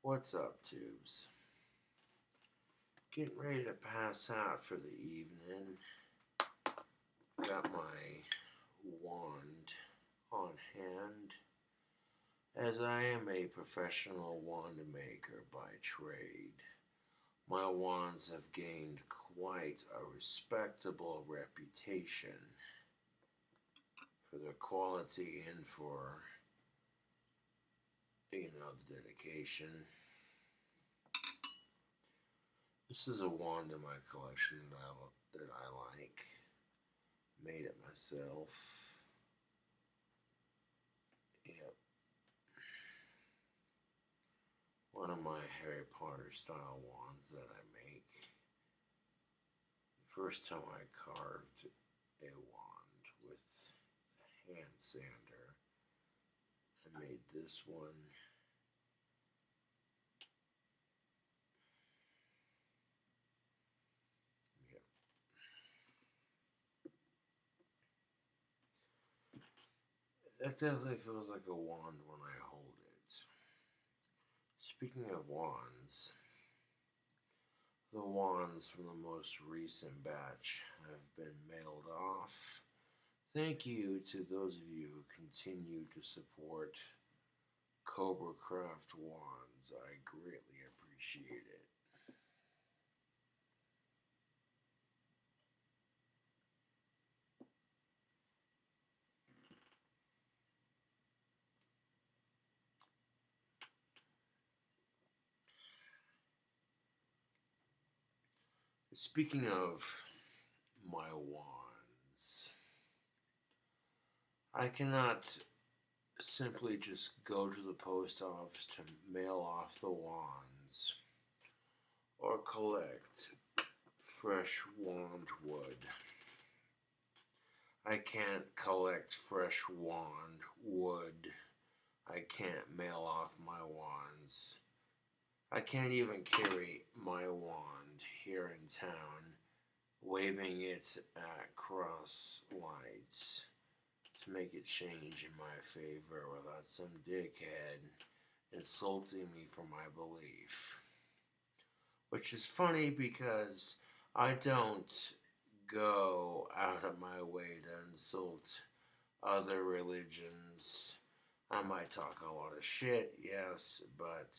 What's up, tubes? Getting ready to pass out for the evening. Got my wand on hand, as I am a professional wand maker by trade. My wands have gained quite a respectable reputation for their quality and for, the dedication. This is a wand in my collection that I like. Made it myself. Yep. One of my Harry Potter style wands that I make. The first time I carved a wand with a hand sander, I made this one. That definitely feels like a wand when I hold it. Speaking of wands, the wands from the most recent batch have been mailed off. Thank you to those of you who continue to support KINGCOBRAJFS wands. I greatly appreciate it. Speaking of my wands, I cannot simply just go to the post office to mail off the wands or collect fresh wand wood. I can't collect fresh wand wood. I can't mail off my wands. I can't even carry my wand here in town, waving it at cross lights to make it change in my favor without some dickhead insulting me for my belief. Which is funny because I don't go out of my way to insult other religions. I might talk a lot of shit, yes, but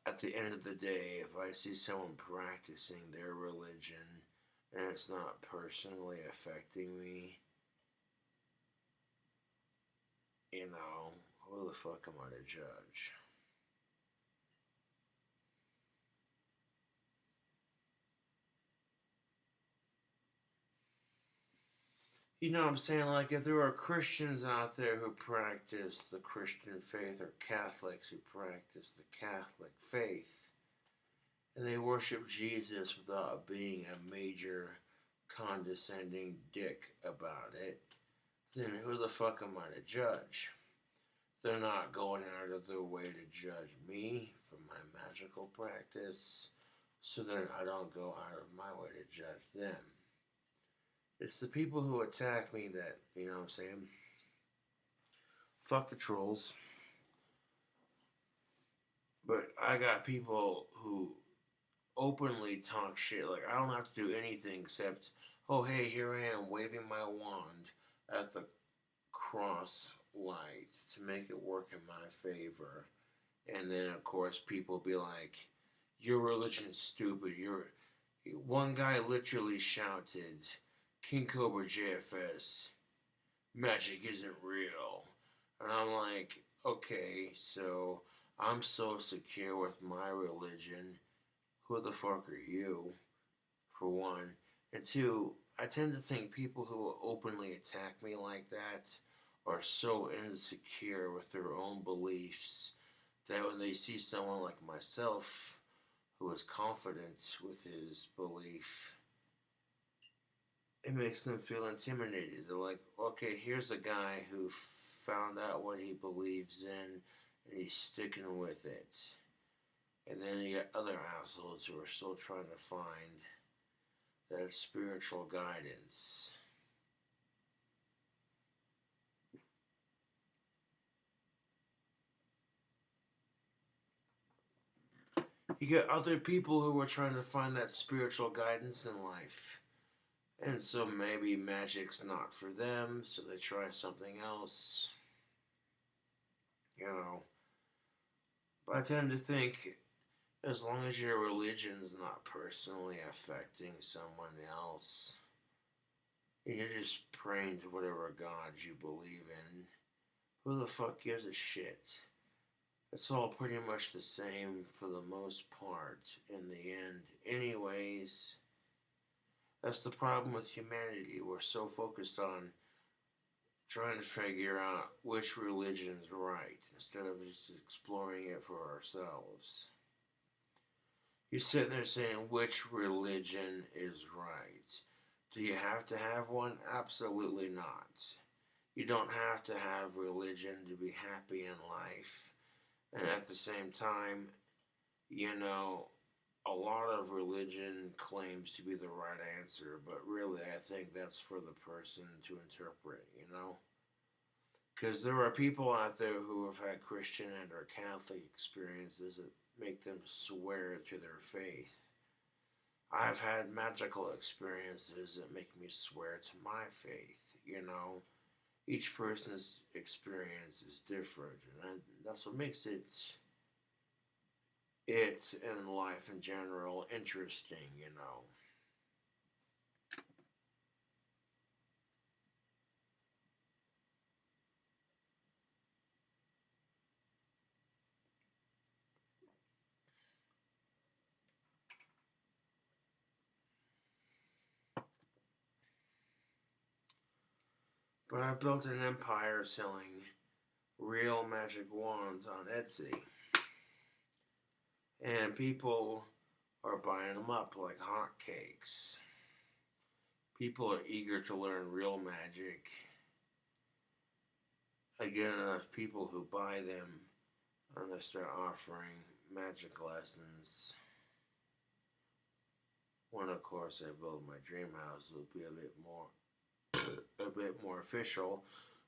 at the end of the day, if I see someone practicing their religion and it's not personally affecting me, who the fuck am I to judge? You know what I'm saying? Like, if there are Christians out there who practice the Christian faith, or Catholics who practice the Catholic faith, and they worship Jesus without being a major condescending dick about it, then who the fuck am I to judge? They're not going out of their way to judge me for my magical practice, so then I don't go out of my way to judge them. It's the people who attack me that, you know what I'm saying? Fuck the trolls. But I got people who openly talk shit. Like, I don't have to do anything except, oh, hey, here I am waving my wand at the cross light to make it work in my favor. And then, of course, people be like, your religion's stupid. One guy literally shouted, KINGCOBRAJFS, magic isn't real. And I'm like, okay, so I'm so secure with my religion. Who the fuck are you, for one? And two, I tend to think people who openly attack me like that are so insecure with their own beliefs that when they see someone like myself who is confident with his belief, it makes them feel intimidated. They're like, okay, here's a guy who found out what he believes in and he's sticking with it. And then you got other assholes who are still trying to find that spiritual guidance. You get other people who are trying to find that spiritual guidance in life. And so maybe magic's not for them, so they try something else. You know. But I tend to think as long as your religion's not personally affecting someone else, and you're just praying to whatever God you believe in, who the fuck gives a shit? It's all pretty much the same for the most part in the end. Anyways, that's the problem with humanity. We're so focused on trying to figure out which religion's right instead of just exploring it for ourselves. You're sitting there saying which religion is right. Do you have to have one? Absolutely not. You don't have to have religion to be happy in life. And at the same time, you know, a lot of religion claims to be the right answer, but really I think that's for the person to interpret, you know? Because there are people out there who have had Christian and or Catholic experiences that make them swear to their faith. I've had magical experiences that make me swear to my faith, you know? Each person's experience is different, and that's what makes it in life in general interesting, you know. But I built an empire selling real magic wands on Etsy, and people are buying them up like hotcakes. People are eager to learn real magic. I get enough people who buy them, and I start offering magic lessons. When of course I build my dream house, it'll be a bit more official.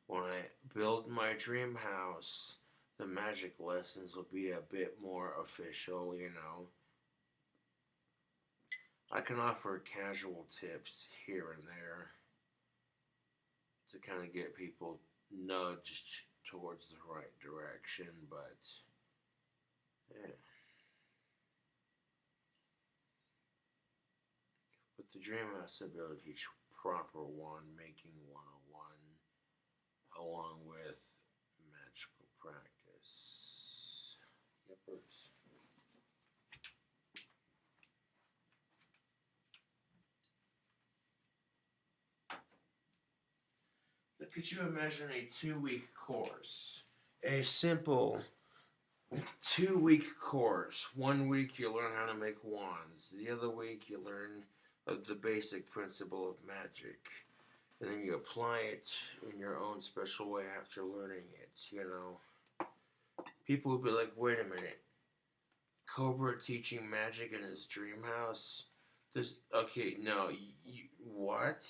When I build my dream house, the magic lessons will be a bit more official, you know. I can offer casual tips here and there to kind of get people nudged towards the right direction, but yeah. With the dream house, I'll be able to teach proper wand making 101 along with magical practice. Yepers. Now, could you imagine a 2-week course? A simple 2-week course. 1 week you learn how to make wands. The other week you learn the basic principle of magic. And then you apply it in your own special way after learning it, you know. People will be like, wait a minute. Cobra teaching magic in his dream house? Okay, no, what?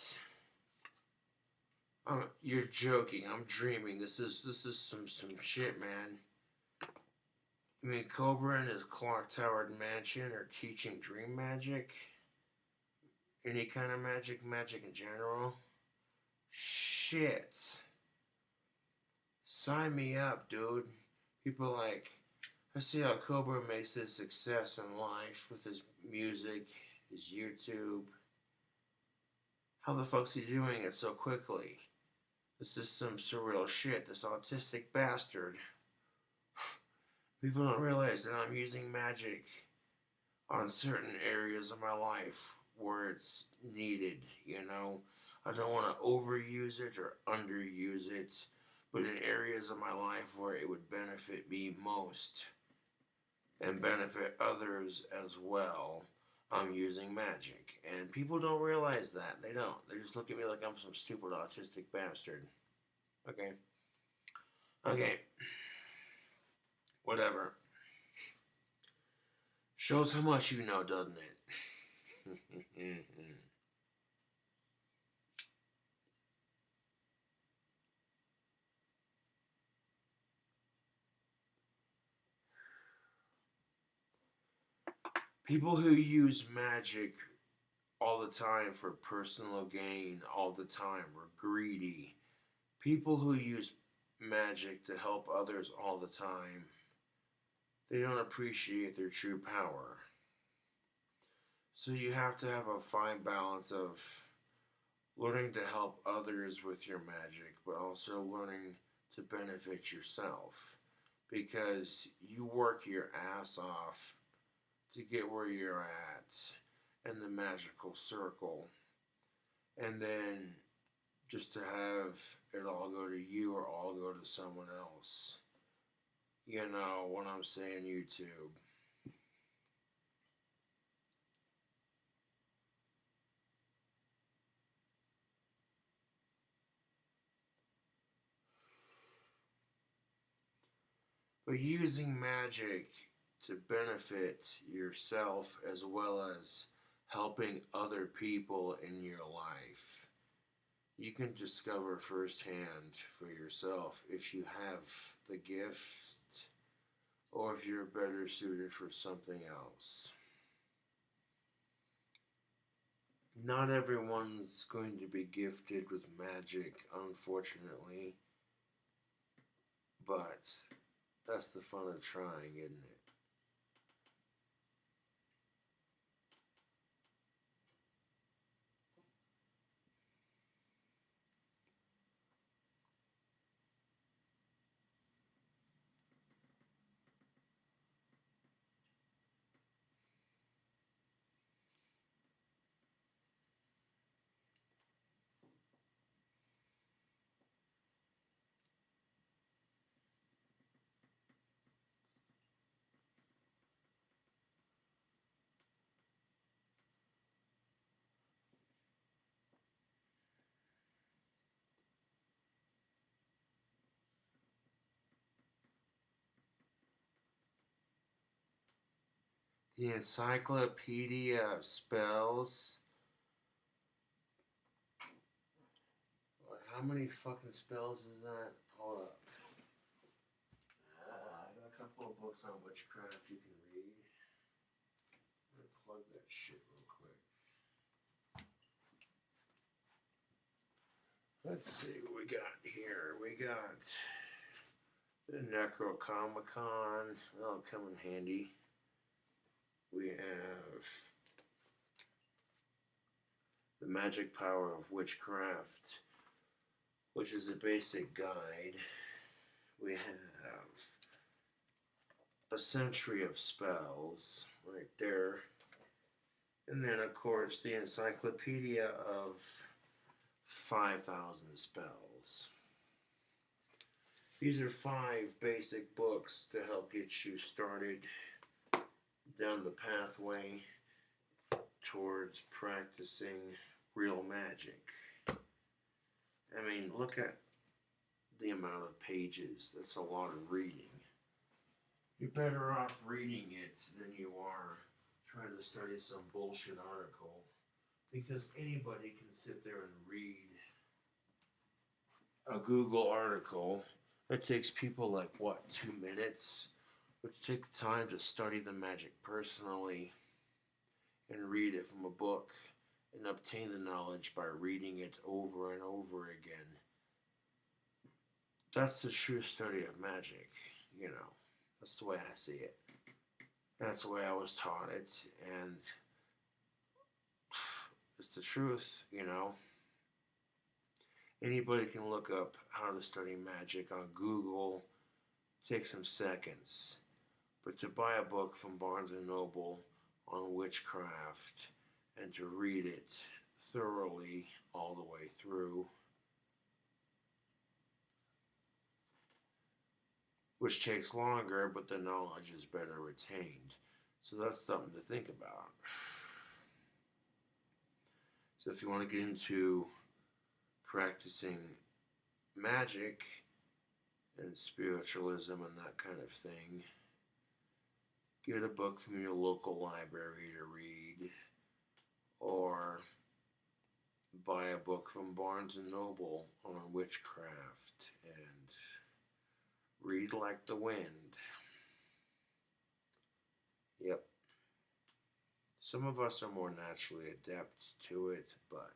You're joking. I'm dreaming. This is some shit, man. You mean Cobra and his clock-towered mansion are teaching dream magic? Any kind of magic in general? Shit. Sign me up, dude. People like, I see how Cobra makes his success in life with his music, his YouTube. How the fuck's he doing it so quickly? This is some surreal shit, this autistic bastard. People don't realize that I'm using magic on certain areas of my life where it's needed, you know. I don't want to overuse it or underuse it, but in areas of my life where it would benefit me most and benefit others as well, I'm using magic. And people don't realize that. They don't. They just look at me like I'm some stupid autistic bastard. Okay. Okay. Whatever. Shows how much you know, doesn't it? People who use magic all the time for personal gain all the time are greedy. People who use magic to help others all the time, they don't appreciate their true power. So you have to have a fine balance of learning to help others with your magic, but also learning to benefit yourself. Because you work your ass off to get where you're at in the magical circle. And then just to have it all go to you or all go to someone else. You know what I'm saying, YouTube. But using magic to benefit yourself as well as helping other people in your life, you can discover firsthand for yourself if you have the gift or if you're better suited for something else. Not everyone's going to be gifted with magic, unfortunately, but that's the fun of trying, isn't it? The Encyclopedia of Spells. How many fucking spells is that? Hold up. I got a couple of books on witchcraft you can read. I'm gonna plug that shit real quick. Let's see what we got here. We got the Necrocomicon. That'll come in handy. We have the Magic Power of Witchcraft, which is a basic guide. We have a Century of Spells right there. And then, of course, the Encyclopedia of 5,000 Spells. These are 5 basic books to help get you started down the pathway towards practicing real magic. I mean, look at the amount of pages. That's a lot of reading. You're better off reading it than you are trying to study some bullshit article, because anybody can sit there and read a Google article. It takes people like, what, 2 minutes? But take the time to study the magic personally and read it from a book and obtain the knowledge by reading it over and over again. That's the true study of magic, you know. That's the way I see it. That's the way I was taught it, and it's the truth, you know. Anybody can look up how to study magic on Google. Take some seconds. But to buy a book from Barnes & Noble on witchcraft and to read it thoroughly all the way through, which takes longer, but the knowledge is better retained. So that's something to think about. So if you want to get into practicing magic and spiritualism and that kind of thing, get a book from your local library to read, or buy a book from Barnes & Noble on witchcraft and read like the wind. Yep. Some of us are more naturally adept to it, but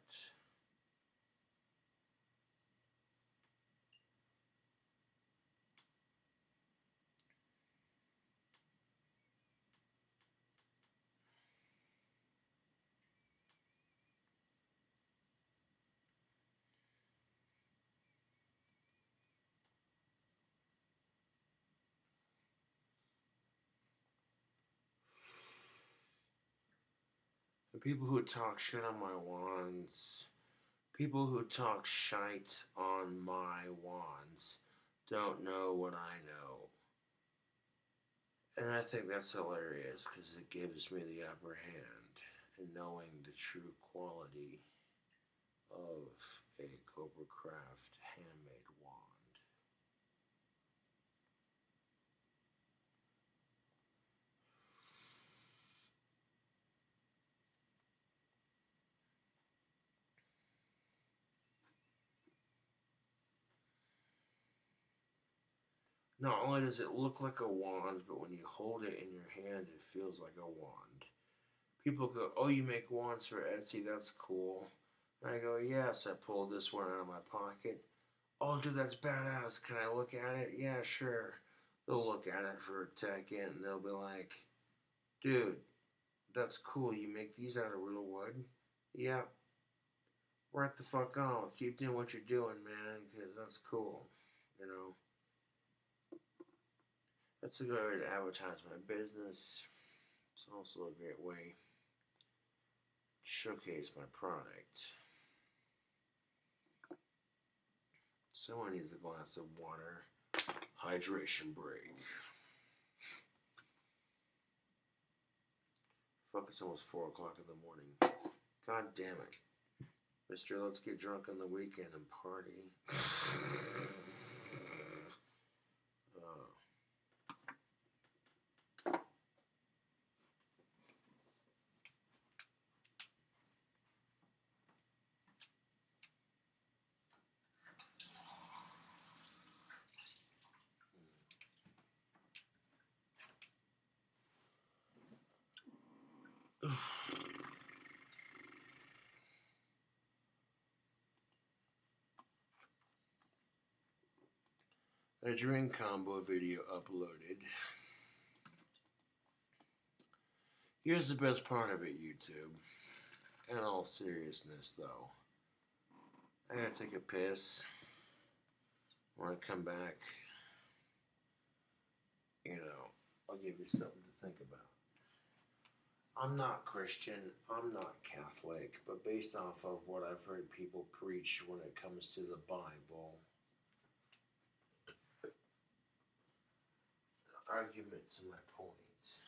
the people who talk shit on my wands, people who talk shite on my wands, don't know what I know. And I think that's hilarious because it gives me the upper hand in knowing the true quality of a Cobra Craft handmade wand. Not only does it look like a wand, but when you hold it in your hand, it feels like a wand. People go, "Oh, you make wands for Etsy? That's cool." And I go, "Yes." I pulled this one out of my pocket. "Oh, dude, that's badass. Can I look at it?" "Yeah, sure." They'll look at it for a second and they'll be like, "Dude, that's cool. You make these out of real wood?" "Yeah." "Right the fuck on. Keep doing what you're doing, man, because that's cool." You know, that's a good way to advertise my business. It's also a great way to showcase my product. Someone needs a glass of water. Hydration break. Fuck, it's almost 4 o'clock in the morning. God damn it. Mister, let's get drunk on the weekend and party. A drink combo video uploaded. Here's the best part of it, YouTube. In all seriousness, though, I gotta take a piss. When I come back, I'll give you something to think about. I'm not Christian, I'm not Catholic, but based off of what I've heard people preach when it comes to the Bible, arguments and my points.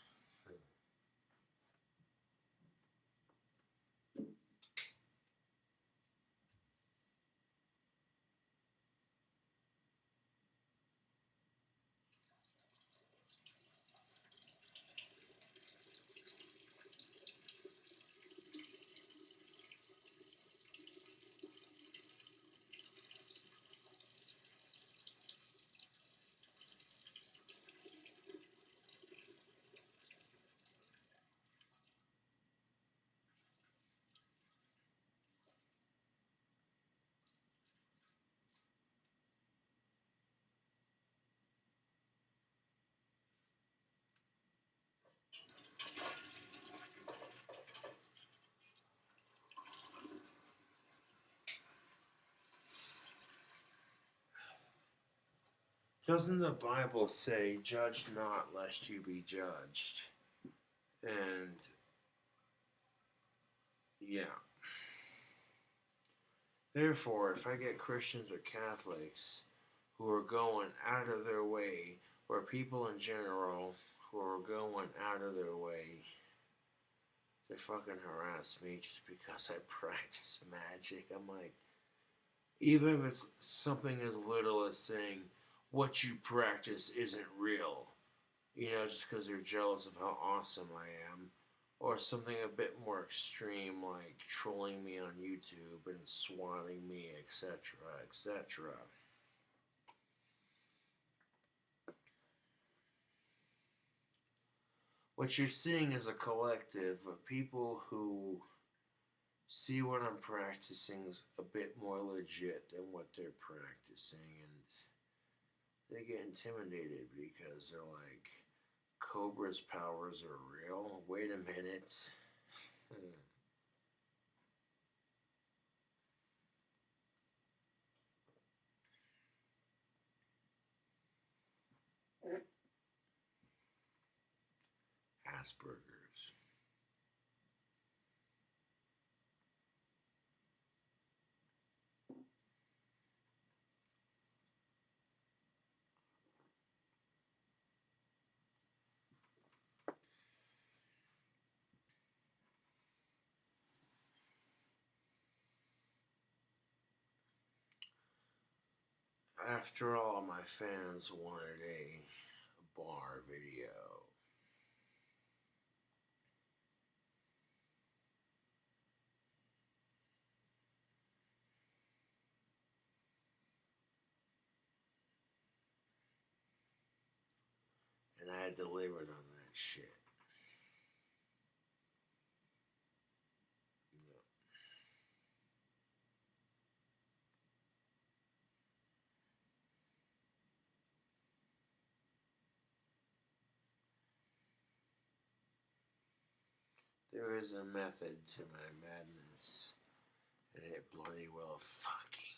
Doesn't the Bible say, "Judge not lest you be judged"? And yeah. Therefore, if I get Christians or Catholics who are going out of their way, or people in general who are going out of their way to fucking harass me just because I practice magic, I'm like, even if it's something as little as saying, "What you practice isn't real," just because they're jealous of how awesome I am. Or something a bit more extreme like trolling me on YouTube and swatting me, etc., etc. what you're seeing is a collective of people who see what I'm practicing is a bit more legit than what they're practicing, and they get intimidated because they're like, Cobra's powers are real? Wait a minute. Asperger's. After all, my fans wanted a bar video. And I delivered on that shit. There is a method to my madness, and it bloody well fucking